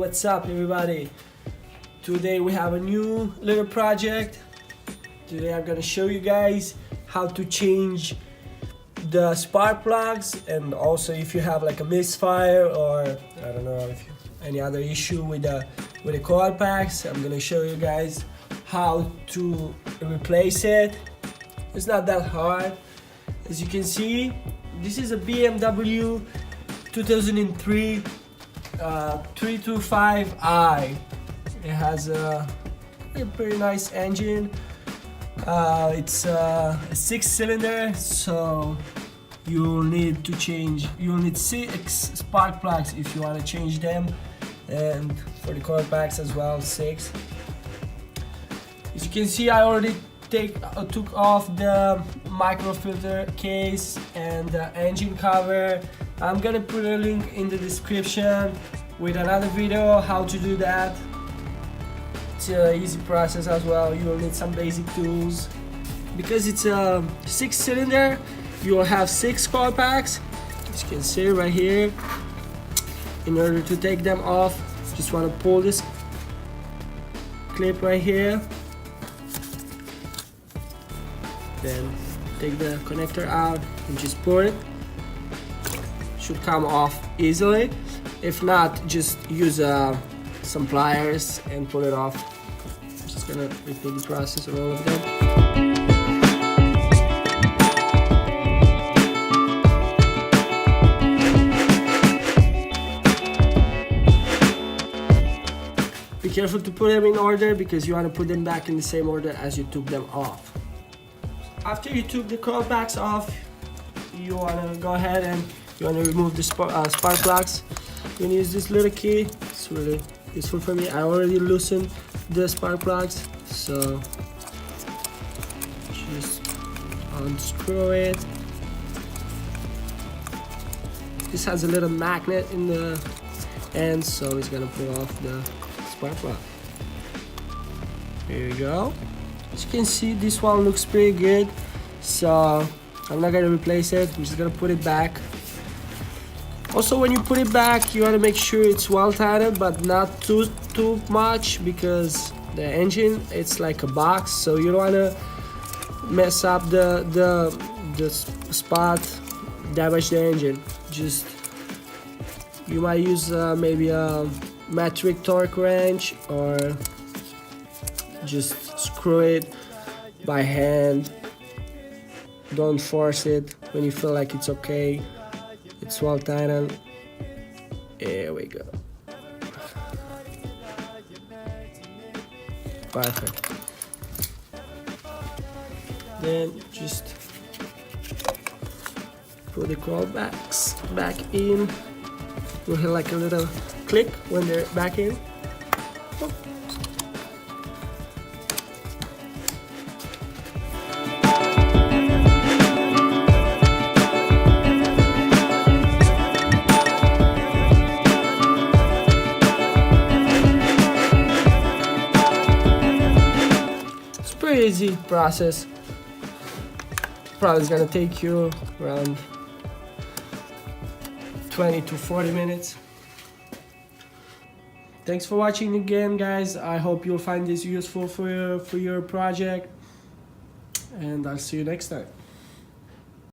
What's up everybody? Today we have a new little project. Today I'm gonna show you guys how to change the spark plugs, and also if you have like a misfire or I don't know if you, any other issue with the coil packs, I'm gonna show you guys how to replace it. It's not that hard. As you can see, this is a BMW 2003 325i. It has a pretty nice engine. It's a 6-cylinder, so you'll need 6 spark plugs if you want to change them, and for the coil packs as well, 6. As you can see, I already took off the microfilter case and the engine cover. I'm gonna put a link in the description with another video how to do that. It's an easy process as well. You will need some basic tools. Because it's a 6-cylinder, you will have 6 coil packs, as you can see right here. In order to take them off, just want to pull this clip right here, then take the connector out and just pull it. Should come off easily. If not, just use some pliers and pull it off. I'm just gonna repeat the process of all of them. Be careful to put them in order because you want to put them back in the same order as you took them off. After you took the coil packs off, you want to go ahead and you want to remove the spark plugs. You can use this little key. It's really useful for me. I already loosened the spark plugs, so just unscrew it. This has a little magnet in the end, so it's gonna pull off the spark plug. Here you go. As you can see, this one looks pretty good, so I'm not gonna replace it. I'm just gonna put it back. Also, when you put it back, you want to make sure it's well tightened, but not too much, because the engine, it's like a box, so you don't want to mess up the spot, damage the engine. Just you might use maybe a metric torque wrench, or just screw it by hand. Don't force it. When you feel like it's okay, it's well tightened. Here we go. Perfect. Then just put the coil packs back in. You'll hear like a little click when they're back in. Oh. Pretty easy process. Probably is gonna take you around 20 to 40 minutes. Thanks for watching again, guys. I hope you'll find this useful for your project, and I'll see you next time.